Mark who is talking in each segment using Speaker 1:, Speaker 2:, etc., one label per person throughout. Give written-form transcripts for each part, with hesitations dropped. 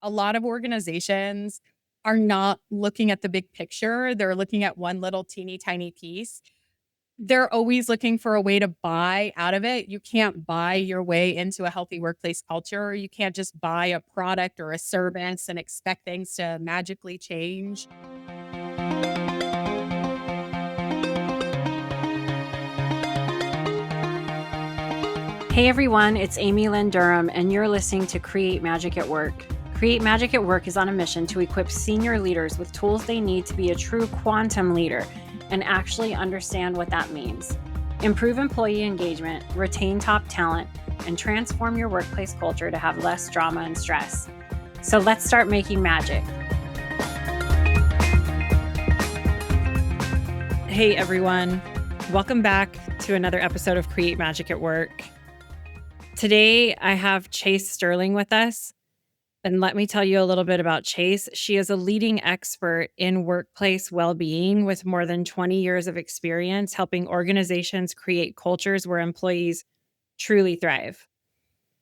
Speaker 1: A lot of organizations are not looking at the big picture. They're looking at one little teeny tiny piece. They're always looking for a way to buy out of it. You can't buy your way into a healthy workplace culture. You can't just buy a product or a service and expect things to magically change.
Speaker 2: Hey everyone, it's Amy Lynn Durham, and you're listening to Create Magic at Work. Create Magic at Work is on a mission to equip senior leaders with tools they need to be a true quantum leader and actually understand what that means. Improve employee engagement, retain top talent, and transform your workplace culture to have less drama and stress. So let's start making magic. Hey everyone, welcome back to another episode of Create Magic at Work. Today, I have Chase Sterling with us. And let me tell you a little bit about Chase. She is a leading expert in workplace well-being with more than 20 years of experience helping organizations create cultures where employees truly thrive.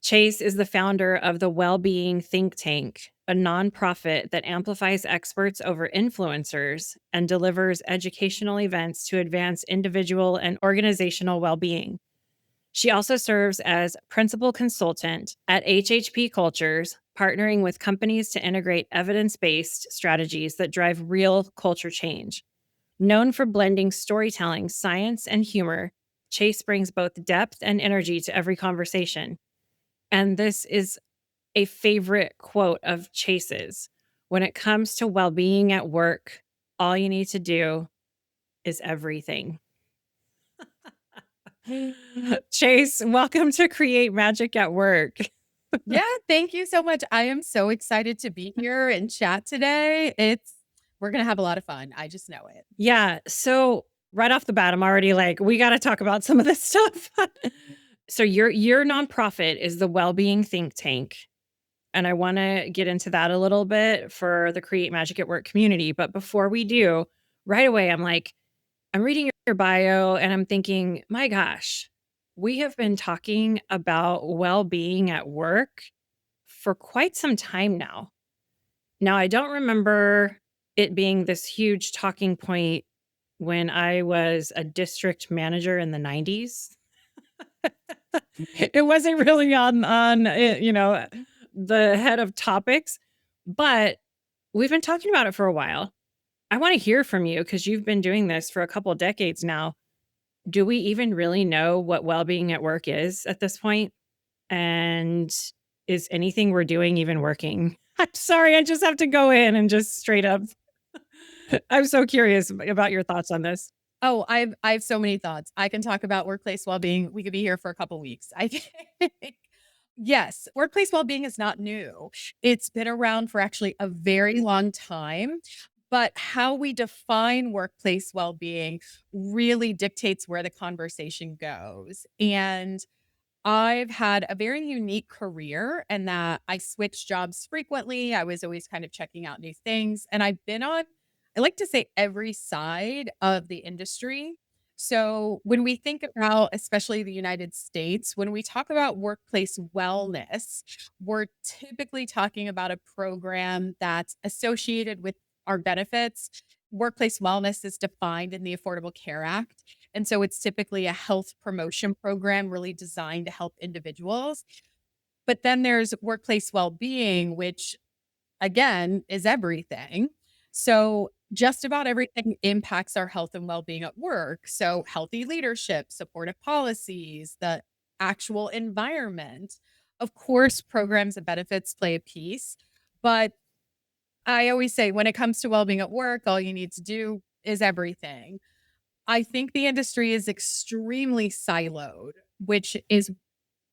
Speaker 2: Chase is the founder of the Wellbeing Think Tank, a nonprofit that amplifies experts over influencers and delivers educational events to advance individual and organizational well-being. She also serves as principal consultant at HHP Cultures, partnering with companies to integrate evidence-based strategies that drive real culture change. Known for blending storytelling, science, and humor, Chase brings both depth and energy to every conversation. And this is a favorite quote of Chase's. When it comes to well-being at work, all you need to do is everything. Chase, welcome to Create Magic at Work.
Speaker 1: Yeah, thank you so much. I am so excited to be here and chat today. We're going to have a lot of fun. I just know it.
Speaker 2: Yeah. So right off the bat, I'm already like, we got to talk about some of this stuff. So your nonprofit is the Wellbeing Think Tank. And I want to get into that a little bit for the Create Magic at Work community. But before we do, right away, I'm reading your bio and I'm thinking, my gosh, we have been talking about well-being at work for quite some time now. Now, I don't remember it being this huge talking point when I was a district manager in the 90s. It wasn't really on the head of topics, but we've been talking about it for a while. I want to hear from you because you've been doing this for a couple of decades now. Do we even really know what well-being at work is at this point? And is anything we're doing even working? I'm sorry, I just have to go in and just straight up. I'm so curious about your thoughts on this.
Speaker 1: Oh, I have so many thoughts. I can talk about workplace well-being. We could be here for a couple weeks. I think yes, workplace well-being is not new. It's been around for actually a very long time, but how we define workplace well-being really dictates where the conversation goes. And I've had a very unique career in that I switched jobs frequently. I was always kind of checking out new things. And I've been on, I like to say, every side of the industry. So when we think about, especially the United States, when we talk about workplace wellness, we're typically talking about a program that's associated with our benefits. Workplace wellness is defined in the Affordable Care Act. And so it's typically a health promotion program really designed to help individuals. But then there's workplace well-being, which again is everything. So just about everything impacts our health and well-being at work. So healthy leadership, supportive policies, the actual environment. Of course, programs and benefits play a piece, but I always say when it comes to well-being at work, all you need to do is everything. I think the industry is extremely siloed, which is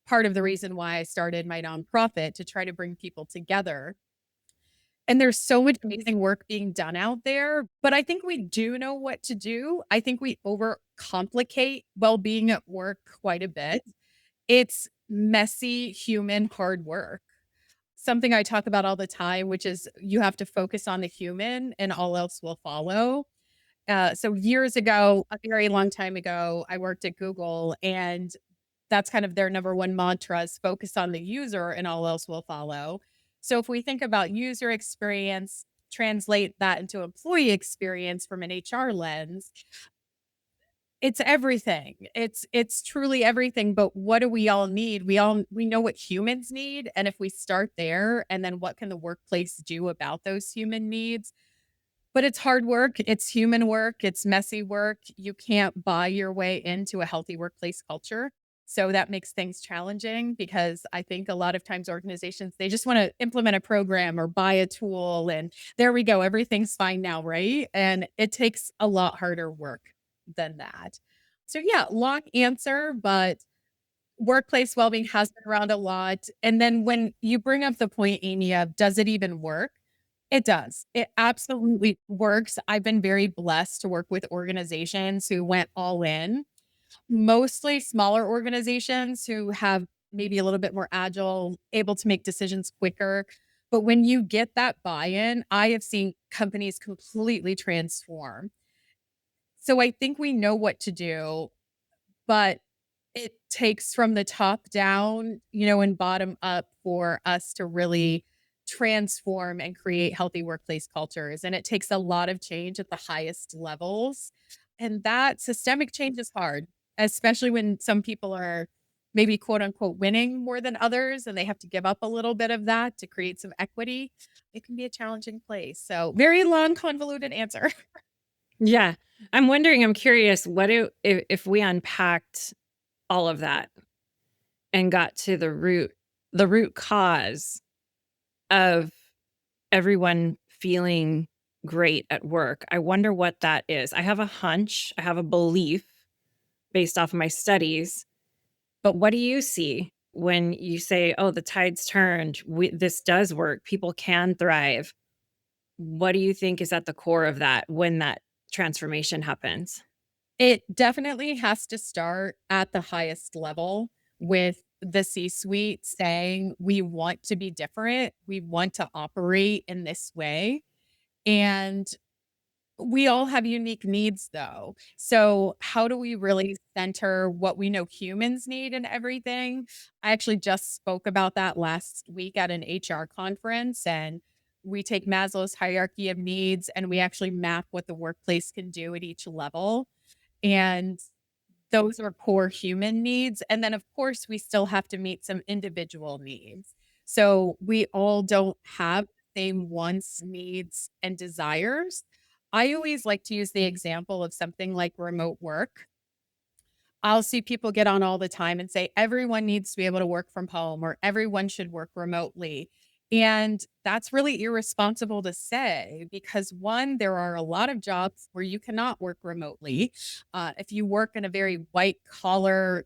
Speaker 1: part of the reason why I started my nonprofit to try to bring people together. And there's so much amazing work being done out there, but I think we do know what to do. I think we overcomplicate well-being at work quite a bit. It's messy, human, hard work. Something I talk about all the time, which is you have to focus on the human and all else will follow. So years ago, a very long time ago, I worked at Google, and that's kind of their number one mantra is focus on the user and all else will follow. So if we think about user experience, translate that into employee experience from an HR lens, it's everything. It's truly everything, but what do we all need? We know what humans need, and if we start there, and then what can the workplace do about those human needs? But it's hard work, it's human work, it's messy work. You can't buy your way into a healthy workplace culture. So that makes things challenging because I think a lot of times organizations, they just want to implement a program or buy a tool and there we go, everything's fine now, right? And it takes a lot harder work than that. So yeah, long answer, but workplace well-being has been around a lot. And then when you bring up the point, Amy, of does it even work? It does. It absolutely works. I've been very blessed to work with organizations who went all in, mostly smaller organizations who have maybe a little bit more agile, able to make decisions quicker. But when you get that buy-in, I have seen companies completely transform. So I think we know what to do, but it takes from the top down, and bottom up for us to really transform and create healthy workplace cultures. And it takes a lot of change at the highest levels. And that systemic change is hard, especially when some people are maybe quote unquote winning more than others and they have to give up a little bit of that to create some equity. It can be a challenging place. So, very long, convoluted answer.
Speaker 2: Yeah. I'm curious, what do if we unpacked all of that and got to the root cause of everyone feeling great at work. I wonder what that is. I have a hunch, I have a belief based off of my studies, but what do you see when you say, "Oh, the tide's turned. This does work. People can thrive." What do you think is at the core of that when that transformation happens?
Speaker 1: It definitely has to start at the highest level with the C-suite saying, "We want to be different. We want to operate in this way." And we all have unique needs, though. So, how do we really center what we know humans need in everything? I actually just spoke about that last week at an HR conference, and we take Maslow's hierarchy of needs and we actually map what the workplace can do at each level. And those are core human needs, and then, of course, we still have to meet some individual needs. So, we all don't have the same wants, needs, and desires. I always like to use the example of something like remote work. I'll see people get on all the time and say, everyone needs to be able to work from home or everyone should work remotely. And that's really irresponsible to say because one, there are a lot of jobs where you cannot work remotely. If you work in a very white collar,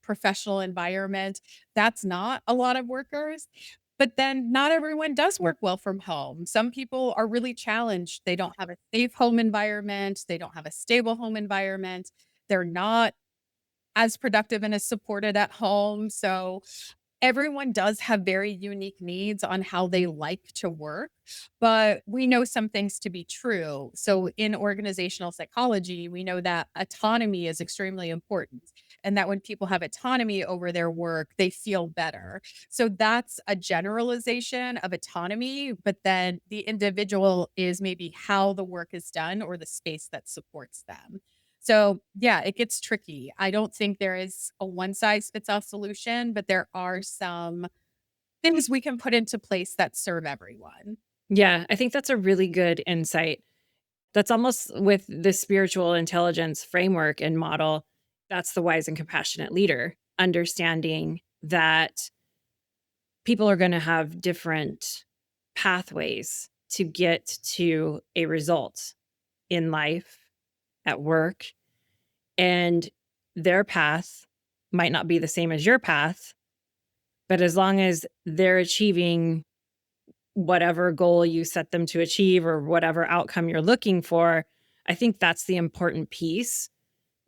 Speaker 1: professional environment, that's not a lot of workers. But then not everyone does work well from home. Some people are really challenged. They don't have a safe home environment. They don't have a stable home environment. They're not as productive and as supported at home. So everyone does have very unique needs on how they like to work, but we know some things to be true. So in organizational psychology, we know that autonomy is extremely important and that when people have autonomy over their work, they feel better. So that's a generalization of autonomy, but then the individual is maybe how the work is done or the space that supports them. So, yeah, it gets tricky. I don't think there is a one size fits all solution, but there are some things we can put into place that serve everyone.
Speaker 2: Yeah, I think that's a really good insight. That's almost with the spiritual intelligence framework and model. That's the wise and compassionate leader, understanding that people are going to have different pathways to get to a result in life, at work, and their path might not be the same as your path, but as long as they're achieving whatever goal you set them to achieve or whatever outcome you're looking for, I think that's the important piece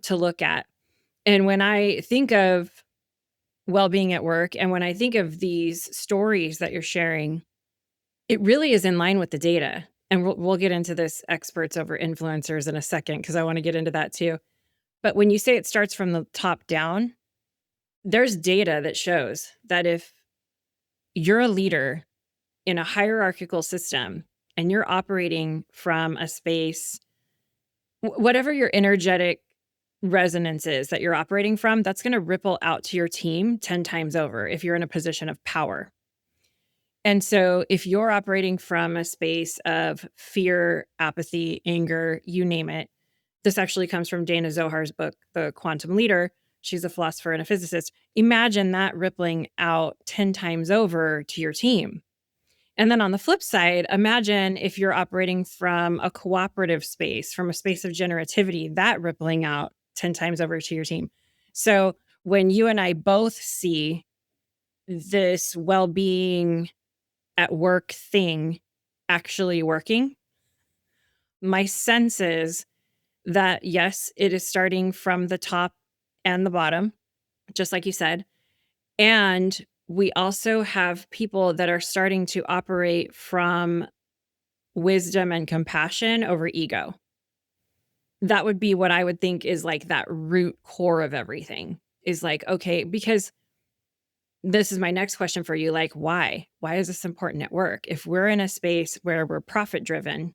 Speaker 2: to look at. And when I think of well-being at work and when I think of these stories that you're sharing, it really is in line with the data. And we'll get into this experts over influencers in a second because I want to get into that too. But when you say it starts from the top down, there's data that shows that if you're a leader in a hierarchical system and you're operating from a space, whatever your energetic resonance is that you're operating from, that's going to ripple out to your team 10 times over if you're in a position of power. And so if you're operating from a space of fear, apathy, anger, you name it, this actually comes from Dana Zohar's book, The Quantum Leader. She's a philosopher and a physicist. Imagine that rippling out 10 times over to your team. And then on the flip side, imagine if you're operating from a cooperative space, from a space of generativity, that rippling out 10 times over to your team. So when you and I both see this well-being at work thing actually working, my sense is that yes, it is starting from the top and the bottom, just like you said. And we also have people that are starting to operate from wisdom and compassion over ego. That would be what I would think is like that root core of everything is like, okay, because this is my next question for you. Like, why? Why is this important at work? If we're in a space where we're profit driven,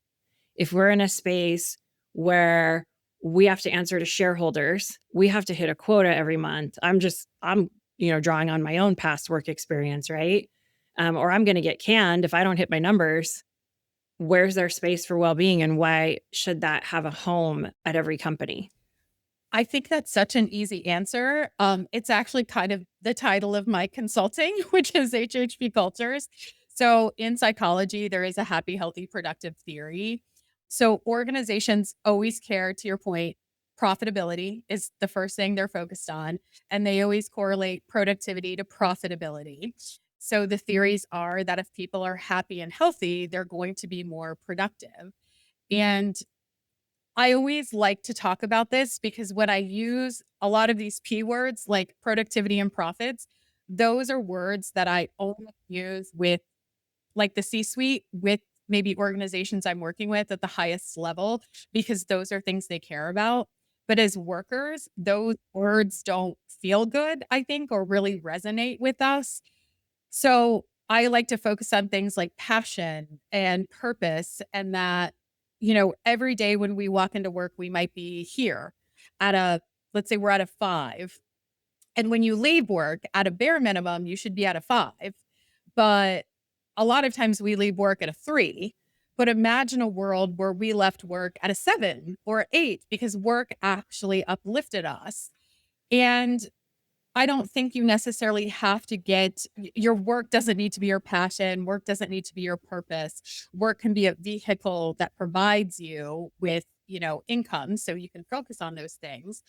Speaker 2: if we're in a space where we have to answer to shareholders, we have to hit a quota every month. I'm drawing on my own past work experience, right? Or I'm going to get canned if I don't hit my numbers. Where's there space for well-being and why should that have a home at every company?
Speaker 1: I think that's such an easy answer. It's actually kind of the title of my consulting, which is HHP Cultures. So in psychology, there is a happy, healthy, productive theory. So organizations always care, to your point, profitability is the first thing they're focused on, and they always correlate productivity to profitability. So the theories are that if people are happy and healthy, they're going to be more productive. And I always like to talk about this because when I use a lot of these P words like productivity and profits, those are words that I only use with like the C suite, with maybe organizations I'm working with at the highest level, because those are things they care about. But as workers, those words don't feel good, I think, or really resonate with us. So I like to focus on things like passion and purpose, and that, every day when we walk into work, we might be here at let's say we're at a 5. And when you leave work at a bare minimum, you should be at a 5. But a lot of times we leave work at a 3. But imagine a world where we left work at a 7 or 8 because work actually uplifted us. And I don't think you necessarily have to your work doesn't need to be your passion. Work doesn't need to be your purpose. Work can be a vehicle that provides you with, income so you can focus on those things.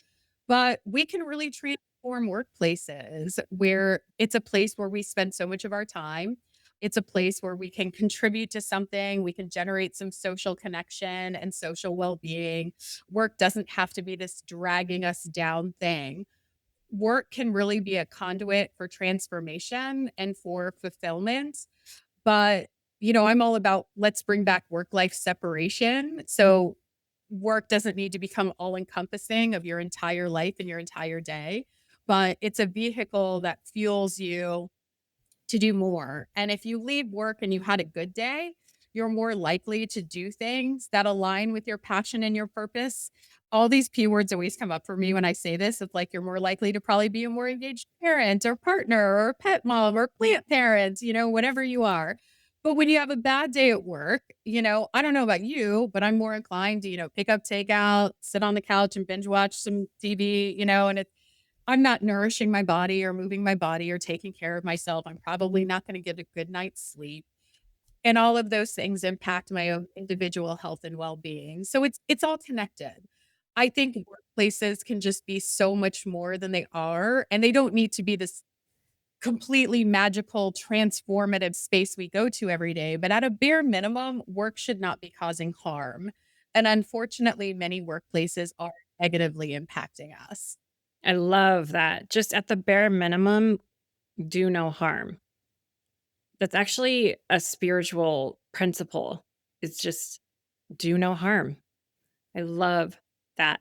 Speaker 1: But we can really transform workplaces where it's a place where we spend so much of our time. It's a place where we can contribute to something. We can generate some social connection and social well being. Work doesn't have to be this dragging us down thing. Work can really be a conduit for transformation and for fulfillment. But, I'm all about let's bring back work life separation. So work doesn't need to become all encompassing of your entire life and your entire day, but it's a vehicle that fuels you to do more. And if you leave work and you had a good day, you're more likely to do things that align with your passion and your purpose. All these P words always come up for me when I say this. It's like you're more likely to probably be a more engaged parent or partner or pet mom or plant parent, whatever you are. But when you have a bad day at work, I don't know about you, but I'm more inclined to, pick up takeout, sit on the couch and binge watch some TV, and I'm not nourishing my body or moving my body or taking care of myself. I'm probably not going to get a good night's sleep. And all of those things impact my own individual health and well-being. So it's all connected. I think workplaces can just be so much more than they are, and they don't need to be this completely magical, transformative space we go to every day. But at a bare minimum, work should not be causing harm. And unfortunately, many workplaces are negatively impacting us.
Speaker 2: I love that. Just at the bare minimum, do no harm. That's actually a spiritual principle. It's just do no harm. I love that.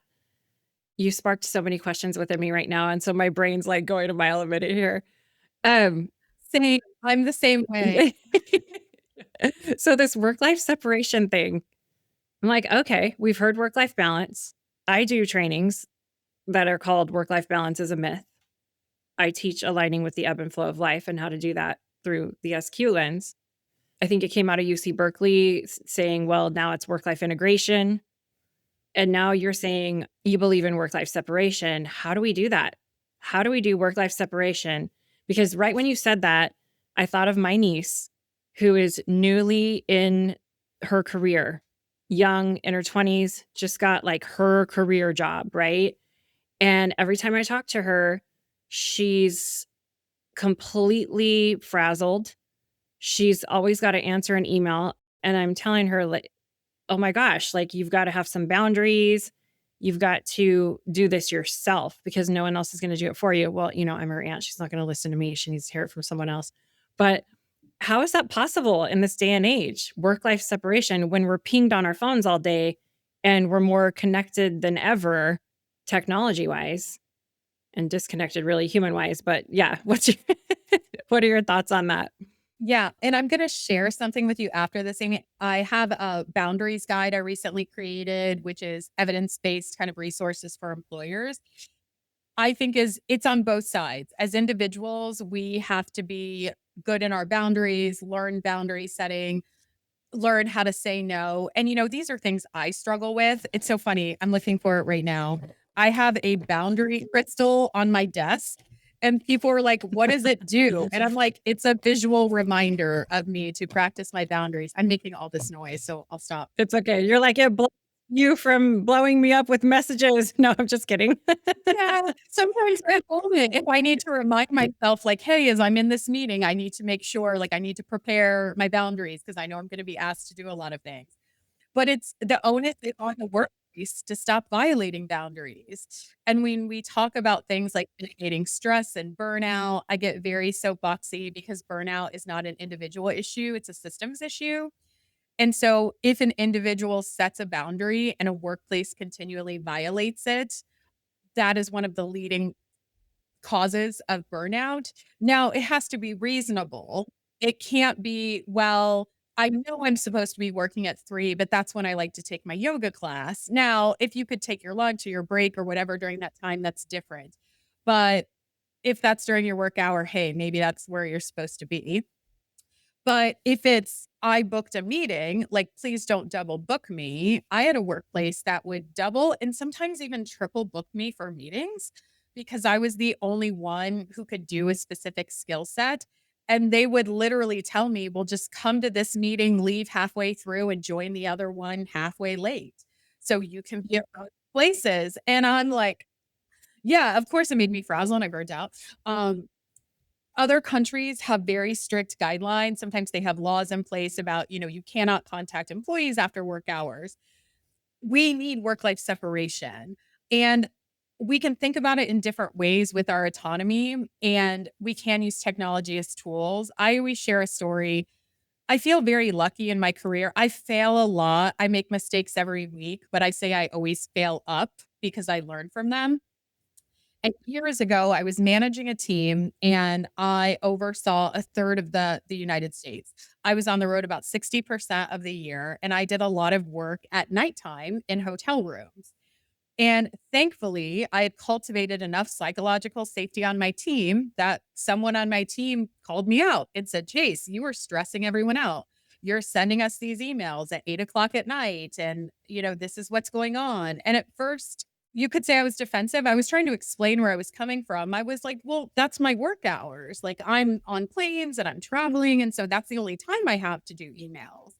Speaker 2: You sparked so many questions within me right now. And so my brain's like going a mile a minute here. Um,
Speaker 1: Same. I'm the same way.
Speaker 2: So this work-life separation thing, I'm like, "Okay, we've heard work-life balance." I do trainings that are called "Work-Life Balance is a Myth." I teach aligning with the ebb and flow of life and how to do that through the SQ lens. I think it came out of UC Berkeley saying, "Well, now it's work-life integration." And now you're saying you believe in work-life separation. How do we do that? How do we do work-life separation? Because right when you said that, I thought of my niece who is newly in her career, young, in her 20s, just got like her career job, right? And every time I talk to her, she's completely frazzled. She's always got to answer an email. And I'm telling her, like, oh my gosh, like you've got to have some boundaries. You've got to do this yourself because no one else is going to do it for you. Well, I'm her aunt. She's not going to listen to me. She needs to hear it from someone else. But how is that possible in this day and age? Work life separation when we're pinged on our phones all day and we're more connected than ever, technology wise, and disconnected, really human wise. But yeah, what are your thoughts on that?
Speaker 1: Yeah, and I'm gonna share something with you after this, Amy. I have a boundaries guide I recently created, which is evidence-based kind of resources for employers. I think it's on both sides. As individuals, we have to be good in our boundaries, learn boundary setting, learn how to say no. And these are things I struggle with. It's so funny. I'm looking for it right now. I have a boundary crystal on my desk. And people are like, what does it do? And I'm like, it's a visual reminder of me to practice my boundaries. I'm making all this noise, so I'll stop.
Speaker 2: It's okay. You're like, it blocks you from blowing me up with messages. No, I'm just kidding.
Speaker 1: Yeah, sometimes at moment, if I need to remind myself, like, hey, as I'm in this meeting, I need to make sure, like, I need to prepare my boundaries because I know I'm going to be asked to do a lot of things. But it's the onus is on the workplace to stop violating boundaries. And when we talk about things like mitigating stress and burnout, I get very soapboxy because burnout is not an individual issue, it's a systems issue. And so if an individual sets a boundary and a workplace continually violates it, that is one of the leading causes of burnout. Now, it has to be reasonable. It can't be, well, I know I'm supposed to be working at 3, but that's when I like to take my yoga class. Now, if you could take your lunch or your break or whatever during that time, that's different. But if that's during your work hour, hey, maybe that's where you're supposed to be. But if it's I booked a meeting, like, please don't double book me. I had a workplace that would double and sometimes even triple book me for meetings because I was the only one who could do a specific skill set. And they would literally tell me, well, just come to this meeting, leave halfway through, and join the other one halfway late. So you can be at both places. And I'm like, yeah, of course it made me frazzle and I burned out. Other countries have very strict guidelines. Sometimes they have laws in place about, you cannot contact employees after work hours. We need work-life separation. And we can think about it in different ways with our autonomy, and we can use technology as tools. I always share a story. I feel very lucky in my career. I fail a lot. I make mistakes every week, but I say I always fail up because I learn from them. And years ago, I was managing a team and I oversaw a third of the United States. I was on the road about 60% of the year, and I did a lot of work at nighttime in hotel rooms. And thankfully, I had cultivated enough psychological safety on my team that someone on my team called me out and said, Chase, you are stressing everyone out. You're sending us these emails at 8 o'clock at night. And, this is what's going on. And at first, you could say I was defensive. I was trying to explain where I was coming from. I was like, well, that's my work hours. Like I'm on planes and I'm traveling. And so that's the only time I have to do emails.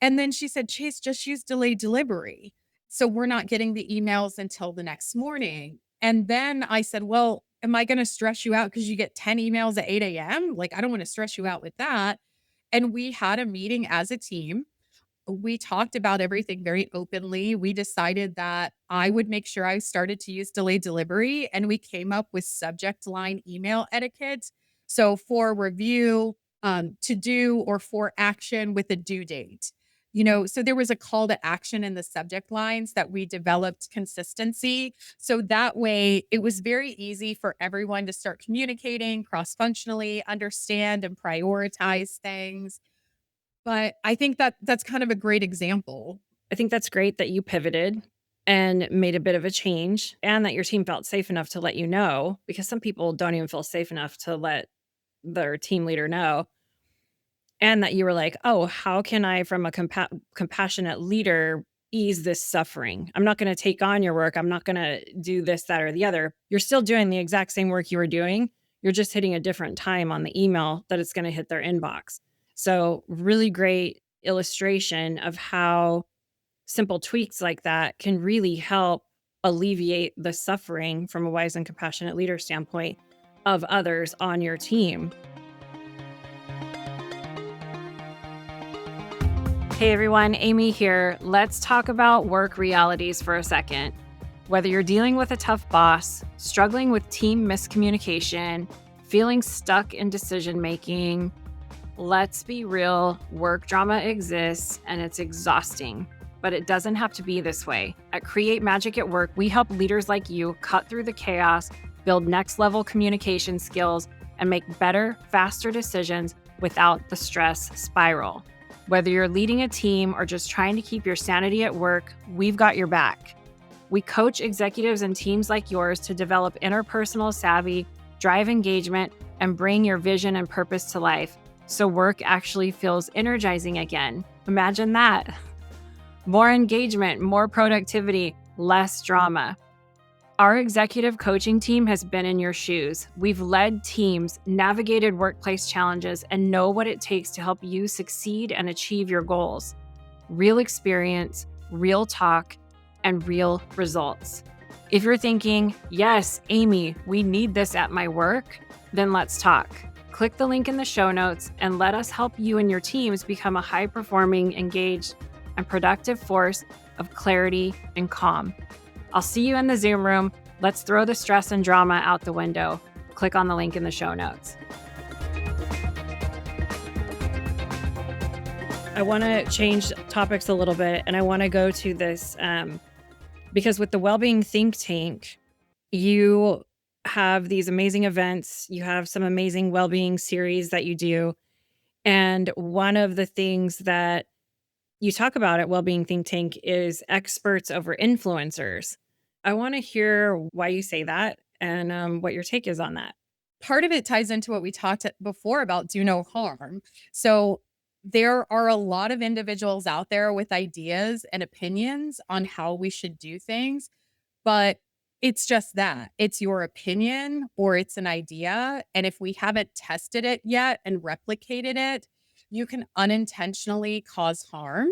Speaker 1: And then she said, Chase, just use delayed delivery. So we're not getting the emails until the next morning. And then I said, well, am I going to stress you out because you get 10 emails at 8 a.m.? Like, I don't want to stress you out with that. And we had a meeting as a team. We talked about everything very openly. We decided that I would make sure I started to use delayed delivery, and we came up with subject line email etiquette. So for review, to do, or for action with a due date. So there was a call to action in the subject lines that we developed consistency. So that way it was very easy for everyone to start communicating cross functionally, understand and prioritize things. But I think that that's kind of a great example.
Speaker 2: I think that's great that you pivoted and made a bit of a change and that your team felt safe enough to let you know, because some people don't even feel safe enough to let their team leader know. And that you were like, "Oh, how can I, from a compassionate leader, ease this suffering? I'm not gonna take on your work. I'm not gonna do this, that, or the other." You're still doing the exact same work you were doing. You're just hitting a different time on the email that it's gonna hit their inbox. So, really great illustration of how simple tweaks like that can really help alleviate the suffering from a wise and compassionate leader standpoint of others on your team. Hey everyone, Amy here. Let's talk about work realities for a second. Whether you're dealing with a tough boss, struggling with team miscommunication, feeling stuck in decision making, let's be real, work drama exists and it's exhausting, but it doesn't have to be this way. At Create Magic at Work, we help leaders like you cut through the chaos, build next level communication skills, and make better, faster decisions without the stress spiral. Whether you're leading a team or just trying to keep your sanity at work, we've got your back. We coach executives and teams like yours to develop interpersonal savvy, drive engagement, and bring your vision and purpose to life so work actually feels energizing again. Imagine that. More engagement, more productivity, less drama. Our executive coaching team has been in your shoes. We've led teams, navigated workplace challenges, and know what it takes to help you succeed and achieve your goals. Real experience, real talk, and real results. If you're thinking, yes, Amy, we need this at my work, then let's talk. Click the link in the show notes and let us help you and your teams become a high-performing, engaged, and productive force of clarity and calm. I'll see you in the Zoom room. Let's throw the stress and drama out the window. Click on the link in the show notes. I want to change topics a little bit, and I want to go to this because with the Wellbeing Think Tank, you have these amazing events. You have some amazing well-being series that you do. And one of the things that you talk about at Wellbeing Think Tank is experts over influencers. I want to hear why you say that and what your take is on that.
Speaker 1: Part of it ties into what we talked before about do no harm. So there are a lot of individuals out there with ideas and opinions on how we should do things, but it's just that. It's your opinion or it's an idea. And if we haven't tested it yet and replicated it, you can unintentionally cause harm.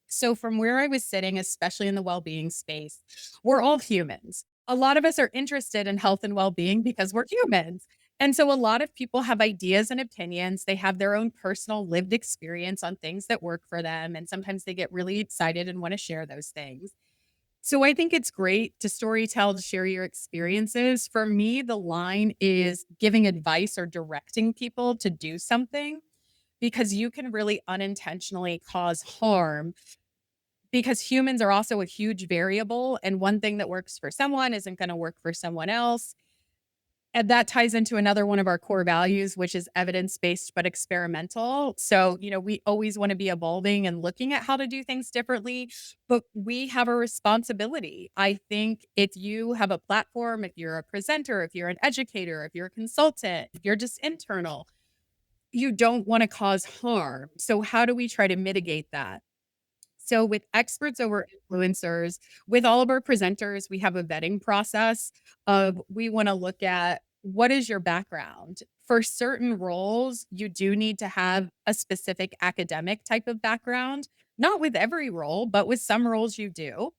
Speaker 1: So, from where I was sitting, especially in the well being space, we're all humans. A lot of us are interested in health and well being because we're humans. And so, a lot of people have ideas and opinions. They have their own personal lived experience on things that work for them. And sometimes they get really excited and want to share those things. So, I think it's great to storytell, to share your experiences. For me, the line is giving advice or directing people to do something because you can really unintentionally cause harm because humans are also a huge variable and one thing that works for someone isn't going to work for someone else. And that ties into another one of our core values, which is evidence-based but experimental. So, we always want to be evolving and looking at how to do things differently, but we have a responsibility. I think if you have a platform, if you're a presenter, if you're an educator, if you're a consultant, if you're just internal, you don't want to cause harm. So how do we try to mitigate that? So with experts over influencers, with all of our presenters, we have a vetting process of we want to look at what is your background? For certain roles, you do need to have a specific academic type of background. Not with every role, but with some roles you do.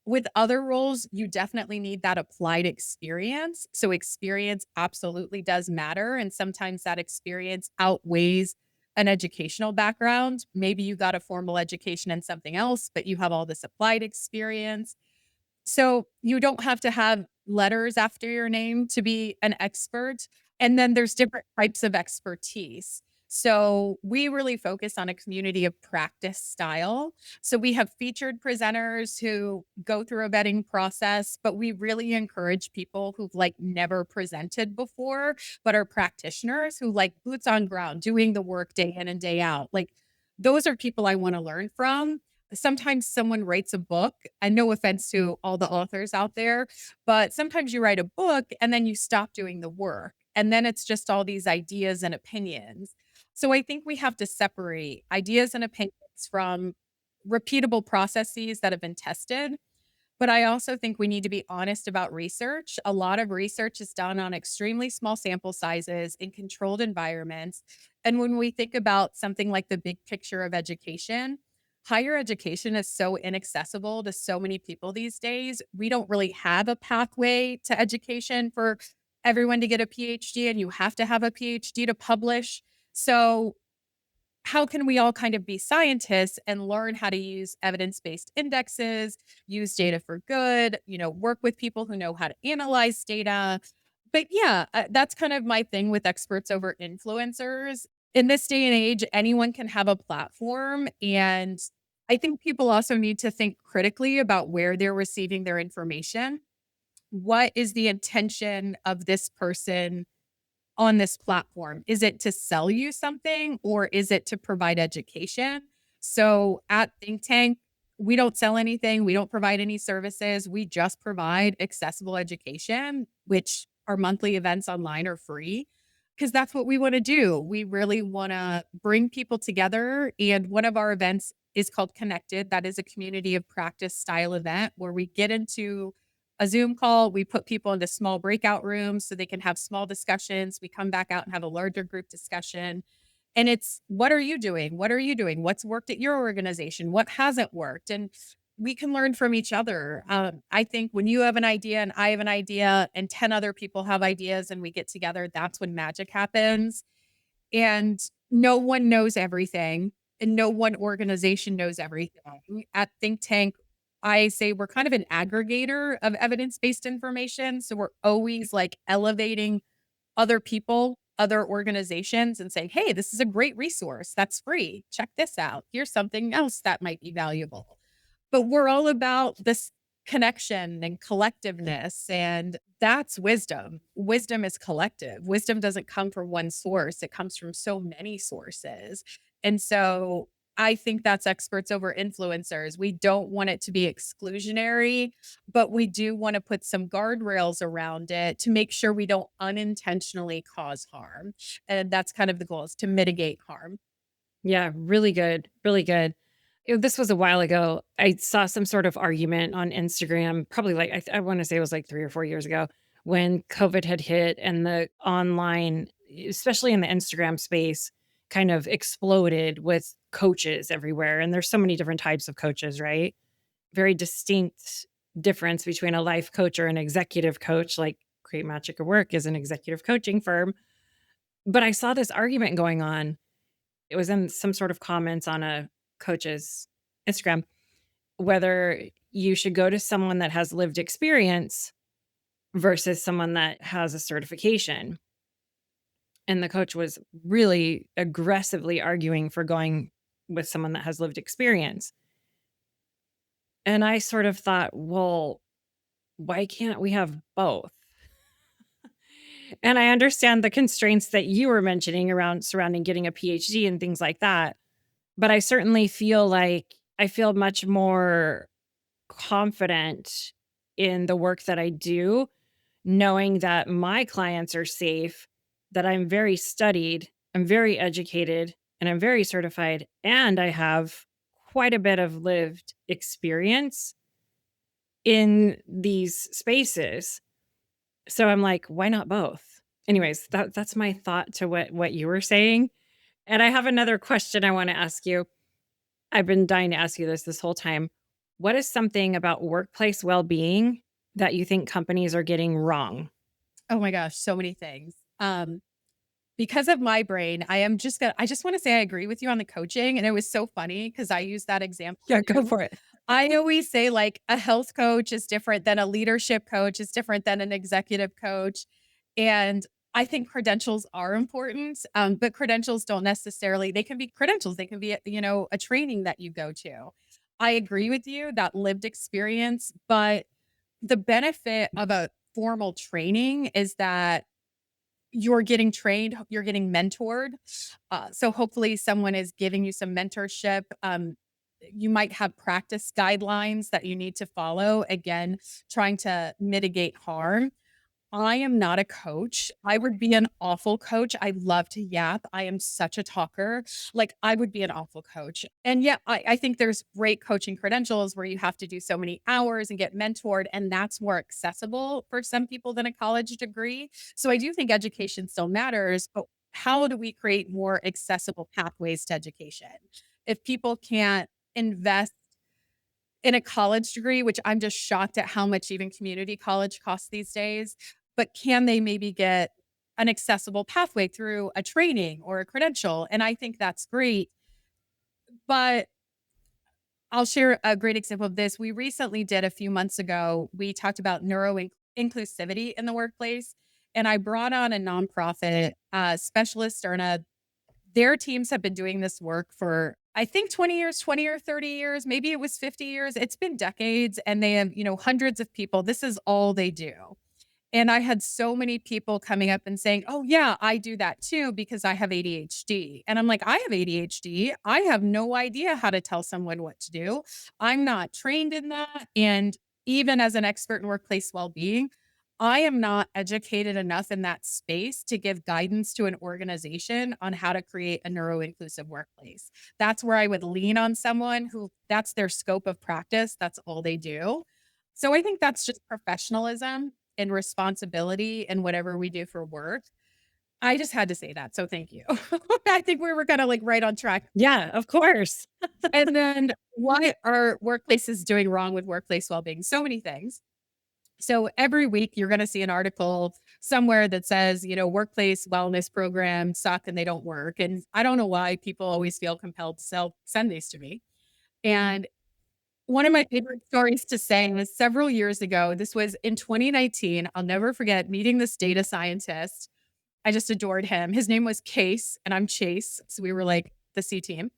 Speaker 1: With other roles, you definitely need that applied experience. So experience absolutely does matter. And sometimes that experience outweighs an educational background. Maybe you got a formal education in something else, but you have all this applied experience. So you don't have to have letters after your name to be an expert. And then there's different types of expertise. So we really focus on a community of practice style. So we have featured presenters who go through a vetting process, but we really encourage people who've never presented before, but are practitioners who like boots on ground, doing the work day in and day out. those are people I want to learn from. Sometimes someone writes a book, and no offense to all the authors out there, but sometimes you write a book and then you stop doing the work. And then it's just all these ideas and opinions. So I think we have to separate ideas and opinions from repeatable processes that have been tested, but I also think we need to be honest about research. A lot of research is done on extremely small sample sizes in controlled environments. And when we think about something like the big picture of education, higher education is so inaccessible to so many people these days. We don't really have a pathway to education for everyone to get a PhD, and you have to have a PhD to publish. So how can we all kind of be scientists and learn how to use evidence-based indexes, use data for good, work with people who know how to analyze data. But yeah, that's kind of my thing with experts over influencers. In this day and age, anyone can have a platform. And I think people also need to think critically about where they're receiving their information. What is the intention of this person on this platform? Is it to sell you something or is it to provide education? So at Think Tank, we don't sell anything, we don't provide any services. We just provide accessible education, which our monthly events online are free because that's what we want to do. We really want to bring people together. And one of our events is called Connected. That is a community of practice style event where we get into a Zoom call. We put people into small breakout rooms so they can have small discussions. We come back out and have a larger group discussion. And it's what are you doing? What are you doing? What's worked at your organization? What hasn't worked? And we can learn from each other. I think when you have an idea and I have an idea and 10 other people have ideas and we get together, that's when magic happens. And no one knows everything, and no one organization knows everything. At Think Tank, I say we're kind of an aggregator of evidence-based information, so we're always, like, elevating other people, other organizations, and saying, "Hey, this is a great resource that's free. Check this out. Here's something else that might be valuable." But we're all about this connection and collectiveness, and that's wisdom. Wisdom is collective. Wisdom doesn't come from one source, it comes from so many sources. And so I think that's experts over influencers. We don't want it to be exclusionary, but we do want to put some guardrails around it to make sure we don't unintentionally cause harm. And that's kind of the goal, is to mitigate harm.
Speaker 2: Yeah, really good, really good. This was a while ago. I saw some sort of argument on Instagram, probably like I wanna say it was like 3 or 4 years ago when COVID had hit and the online, especially in the Instagram space, kind of exploded with coaches everywhere, and there's so many different types of coaches, right? Very distinct difference between a life coach or an executive coach, like Create Magic at Work is an executive coaching firm. But I saw this argument going on. It was in some sort of comments on a coach's Instagram, whether you should go to someone that has lived experience versus someone that has a certification. And the coach was really aggressively arguing for going with someone that has lived experience. And I sort of thought, well, why can't we have both? And I understand the constraints that you were mentioning around surrounding getting a PhD and things like that. But I certainly feel like I feel much more confident in the work that I do, knowing that my clients are safe, that I'm very studied, I'm very educated, and I'm very certified, and I have quite a bit of lived experience in these spaces. So I'm like, why not both? Anyways, that's my thought to what you were saying. And I have another question I want to ask you. I've been dying to ask you this whole time. What is something about workplace well-being that you think companies are getting wrong?
Speaker 1: Oh my gosh, so many things. Because of my brain, I just wanna say I agree with you on the coaching, and it was so funny because I use that example
Speaker 2: Yeah, go
Speaker 1: too.
Speaker 2: for it.
Speaker 1: I always say, like, a health coach is different than a leadership coach, is different than an executive coach, and I think credentials are important, but credentials don't necessarily, they can be credentials, they can be, a training that you go to. I agree with you, that lived experience, but the benefit of a formal training is that you're getting trained, you're getting mentored. So hopefully someone is giving you some mentorship. You might have practice guidelines that you need to follow. Again, trying to mitigate harm. I am not a coach. I would be an awful coach. I love to yap. I am such a talker. Like, I would be an awful coach. And yeah, I think there's great coaching credentials where you have to do so many hours and get mentored, and that's more accessible for some people than a college degree. So I do think education still matters, but how do we create more accessible pathways to education? If people can't invest in a college degree, which I'm just shocked at how much even community college costs these days, but can they maybe get an accessible pathway through a training or a credential? And I think that's great. But I'll share a great example of this. We recently did a few months ago, we talked about inclusivity in the workplace. And I brought on a nonprofit specialist or their teams have been doing this work for, I think, 20 years, 20 or 30 years, maybe it was 50 years. It's been decades and they have, hundreds of people. This is all they do. And I had so many people coming up and saying, "Oh, yeah, I do that too because I have ADHD." And I'm like, "I have ADHD. I have no idea how to tell someone what to do. I'm not trained in that." And even as an expert in workplace well-being, I am not educated enough in that space to give guidance to an organization on how to create a neuro-inclusive workplace. That's where I would lean on someone who that's their scope of practice. That's all they do. So I think that's just professionalism and responsibility in whatever we do for work. I just had to say that, so thank you. I think we were kinda, like, right on track.
Speaker 2: Yeah, of course.
Speaker 1: And then what are workplaces doing wrong with workplace well-being? So many things. So every week, you're gonna see an article somewhere that says, "Workplace wellness programs suck and they don't work," and I don't know why people always feel compelled to send these to me. And one of my favorite stories to say was several years ago. This was in 2019. I'll never forget meeting this data scientist. I just adored him. His name was Case, and I'm Chase. So we were like the C team.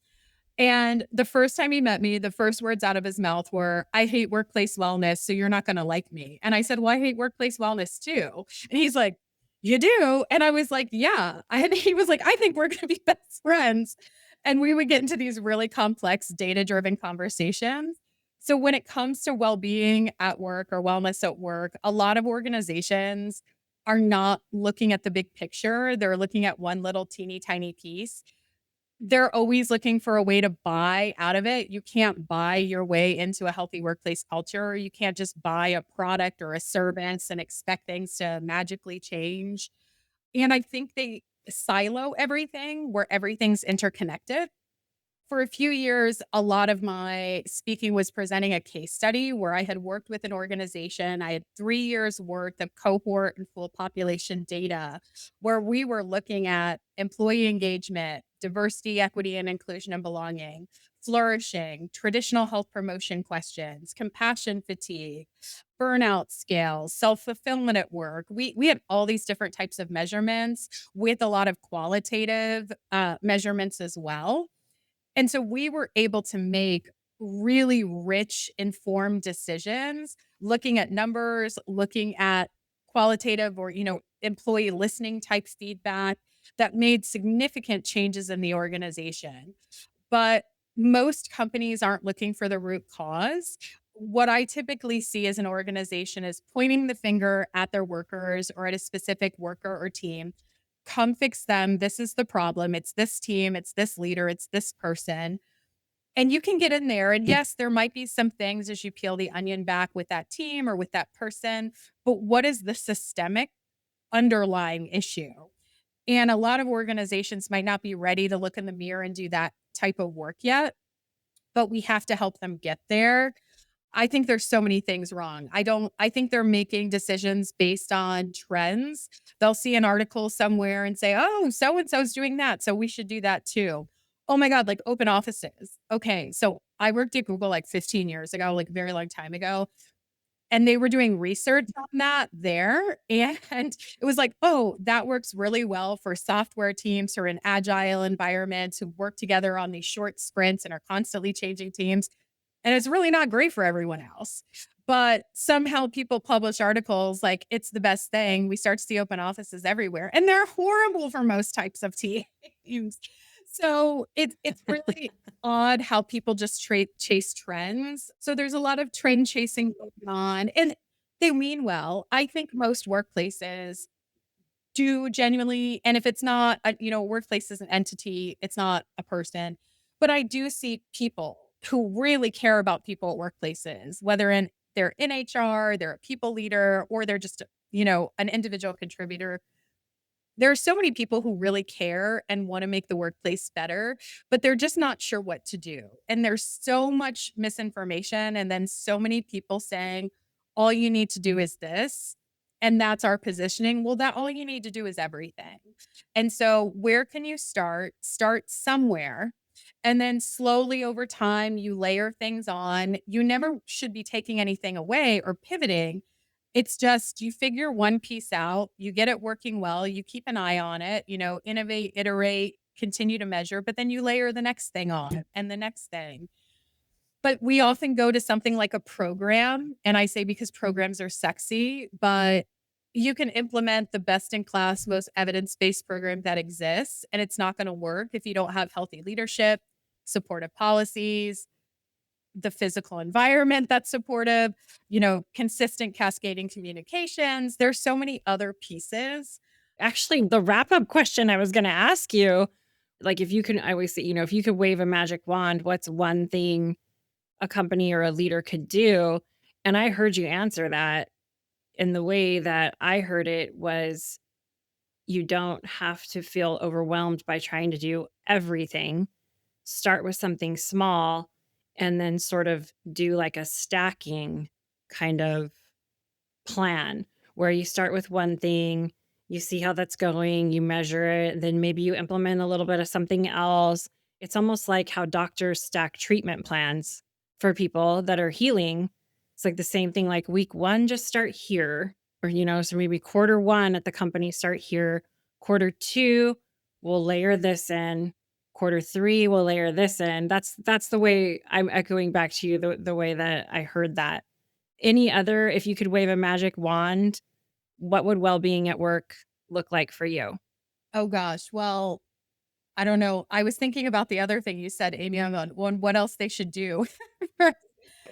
Speaker 1: And the first time he met me, the first words out of his mouth were, "I hate workplace wellness, so you're not gonna like me." And I said, "Well, I hate workplace wellness too." And he's like, "You do?" And I was like, "Yeah." And he was like, "I think we're gonna be best friends." And we would get into these really complex data-driven conversations. So when it comes to well-being at work or wellness at work, a lot of organizations are not looking at the big picture. They're looking at one little teeny tiny piece. They're always looking for a way to buy out of it. You can't buy your way into a healthy workplace culture. You can't just buy a product or a service and expect things to magically change. And I think they silo everything where everything's interconnected. For a few years, a lot of my speaking was presenting a case study where I had worked with an organization. I had 3 years worth of cohort and full population data where we were looking at employee engagement, diversity, equity, and inclusion and belonging, flourishing, traditional health promotion questions, compassion fatigue, burnout scales, self-fulfillment at work. We had all these different types of measurements with a lot of qualitative measurements as well. And so we were able to make really rich, informed decisions, looking at numbers, looking at qualitative or, employee listening type feedback that made significant changes in the organization. But most companies aren't looking for the root cause. What I typically see as an organization is pointing the finger at their workers or at a specific worker or team. Come fix them. This is the problem. It's this team. It's this leader. It's this person. And you can get in there. And yes, there might be some things as you peel the onion back with that team or with that person. But what is the systemic underlying issue? And a lot of organizations might not be ready to look in the mirror and do that type of work yet, but we have to help them get there. I think there's so many things wrong. I think they're making decisions based on trends. They'll see an article somewhere and say, "Oh, so and so's doing that, so we should do that too." Oh my god, like open offices. Okay, so I worked at Google like 15 years ago, like a very long time ago, and they were doing research on that there, and it was like, "Oh, that works really well for software teams who are in agile environments, who work together on these short sprints and are constantly changing teams, and it's really not great for everyone else." But somehow people publish articles like it's the best thing. We start to see open offices everywhere, and they're horrible for most types of teams. So it's really odd how people just chase trends. So there's a lot of trend chasing going on, and they mean well. I think most workplaces do genuinely, and if it's not workplace is an entity, it's not a person, but I do see people who really care about people at workplaces, whether they're in HR, they're a people leader, or they're just, an individual contributor. There are so many people who really care and wanna make the workplace better, but they're just not sure what to do. And there's so much misinformation and then so many people saying, "All you need to do is this," and that's our positioning. Well, that all you need to do is everything. And so where can you start? Start somewhere, and then slowly over time, you layer things on. You never should be taking anything away or pivoting. It's just you figure one piece out, you get it working well, you keep an eye on it, innovate, iterate, continue to measure, but then you layer the next thing on and the next thing. But we often go to something like a program, and I say because programs are sexy, but you can implement the best in class, most evidence-based program that exists, and it's not gonna work if you don't have healthy leadership, supportive policies, the physical environment that's supportive, consistent cascading communications. There's so many other pieces.
Speaker 2: Actually, the wrap-up question I was gonna ask you, like, if you can I always say, if you could wave a magic wand, what's one thing a company or a leader could do? And I heard you answer that, and the way that I heard it was you don't have to feel overwhelmed by trying to do everything. Start with something small and then sort of do like a stacking kind of plan where you start with one thing, you see how that's going, you measure it, then maybe you implement a little bit of something else. It's almost like how doctors stack treatment plans for people that are healing. It's like the same thing, like week one, just start here. Or, so maybe quarter one at the company, start here. Quarter two, we'll layer this in. Quarter three, we'll layer this in. That's the way I'm echoing back to you, the way that I heard that. Any other if you could wave a magic wand, what would well-being at work look like for you?
Speaker 1: Oh gosh, well, I don't know. I was thinking about the other thing you said, Amy, on what else they should do.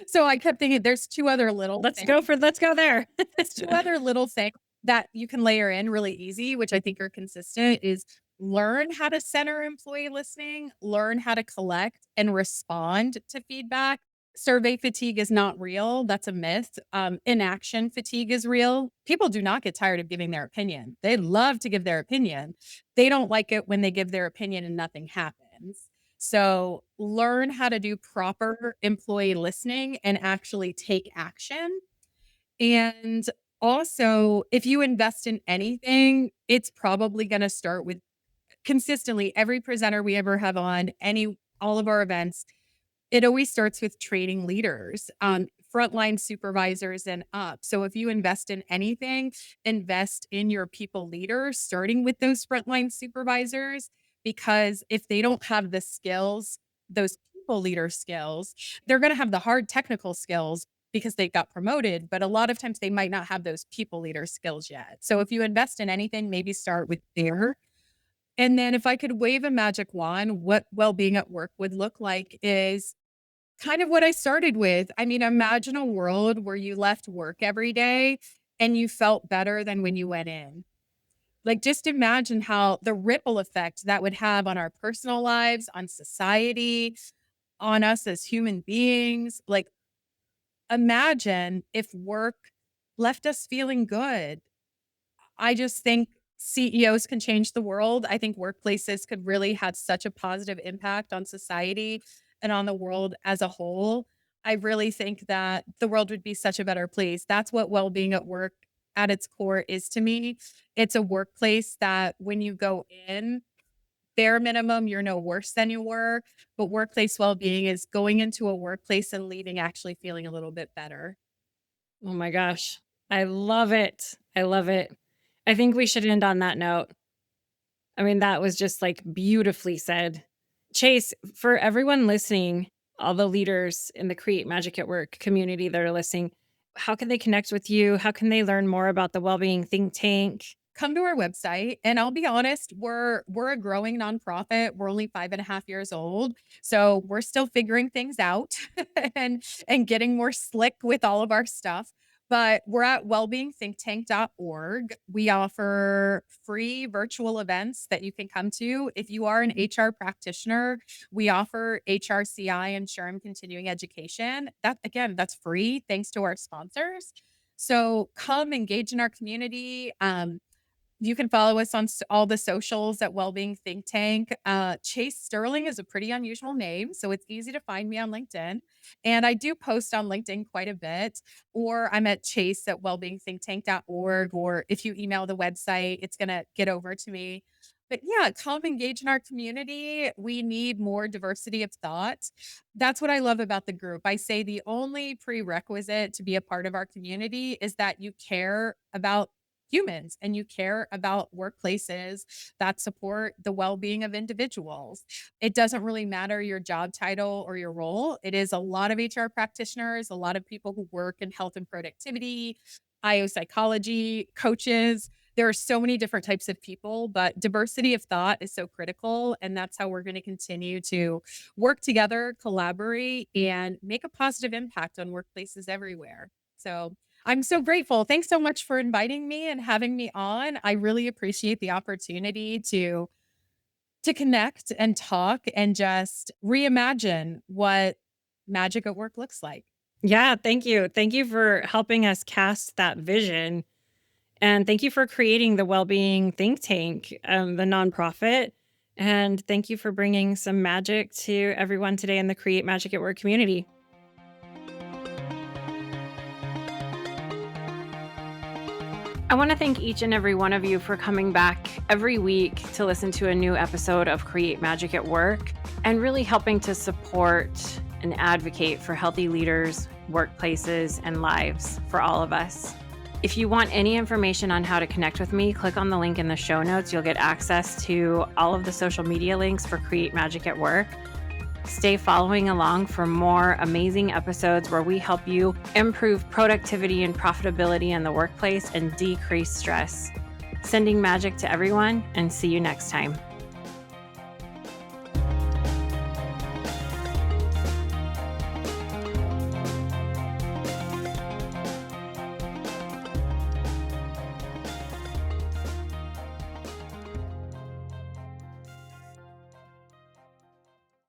Speaker 1: So I kept thinking there's 2 other little things.
Speaker 2: Let's go there.
Speaker 1: There's 2 other little things that you can layer in really easy, which I think are consistent, is learn how to center employee listening, learn how to collect and respond to feedback. Survey fatigue is not real. That's a myth. Inaction fatigue is real. People do not get tired of giving their opinion. They love to give their opinion. They don't like it when they give their opinion and nothing happens. So learn how to do proper employee listening and actually take action. And also, if you invest in anything, it's probably going to start with consistently every presenter we ever have on all of our events, it always starts with training leaders, frontline supervisors and up. So if you invest in anything, invest in your people leaders, starting with those frontline supervisors, because if they don't have the skills, those people leader skills, they're going to have the hard technical skills because they got promoted, but a lot of times they might not have those people leader skills yet. So if you invest in anything, maybe start with there. And then if I could wave a magic wand, what well-being at work would look like is kind of what I started with. I mean, imagine a world where you left work every day and you felt better than when you went in. Like, just imagine how the ripple effect that would have on our personal lives, on society, on us as human beings. Like, imagine if work left us feeling good. I just think CEOs can change the world. I think workplaces could really have such a positive impact on society and on the world as a whole. I really think that the world would be such a better place. That's what well-being at work at its core is to me. It's a workplace that when you go in, bare minimum, you're no worse than you were. But workplace well-being is going into a workplace and leaving actually feeling a little bit better.
Speaker 2: Oh my gosh. I love it. I love it. I think we should end on that note. I mean, that was just like beautifully said. Chase, for everyone listening, all the leaders in the Create Magic at Work community that are listening, How can they connect with you? How can they learn more about the Wellbeing Think Tank?
Speaker 1: Come to our website, and I'll be honest, we're a growing nonprofit. We're only 5.5 years old, so we're still figuring things out and getting more slick with all of our stuff. But we're at wellbeingthinktank.org. We offer free virtual events that you can come to. If you are an HR practitioner, we offer HRCI and SHRM continuing education. That again, that's free thanks to our sponsors. So come engage in our community. You can follow us on all the socials at Wellbeing Think Tank. Chase Sterling is a pretty unusual name, so it's easy to find me on LinkedIn. And I do post on LinkedIn quite a bit, or I'm at chase at wellbeingthinktank.org, or if you email the website, it's going to get over to me. But yeah, come engage in our community. We need more diversity of thought. That's what I love about the group. I say the only prerequisite to be a part of our community is that you care about humans and you care about workplaces that support the well-being of individuals. It doesn't really matter your job title or your role. It is a lot of HR practitioners, a lot of people who work in health and productivity, IO psychology, coaches. There are so many different types of people, but diversity of thought is so critical. And that's how we're going to continue to work together, collaborate, and make a positive impact on workplaces everywhere. So I'm so grateful. Thanks so much for inviting me and having me on. I really appreciate the opportunity to connect and talk and just reimagine what magic at work looks like.
Speaker 2: Yeah, thank you. Thank you for helping us cast that vision. And thank you for creating the Wellbeing Think Tank, the nonprofit. And thank you for bringing some magic to everyone today in the Create Magic at Work community. I want to thank each and every one of you for coming back every week to listen to a new episode of Create Magic at Work and really helping to support and advocate for healthy leaders, workplaces, and lives for all of us. If you want any information on how to connect with me, click on the link in the show notes. You'll get access to all of the social media links for Create Magic at Work. Stay following along for more amazing episodes where we help you improve productivity and profitability in the workplace and decrease stress. Sending magic to everyone, and see you next time.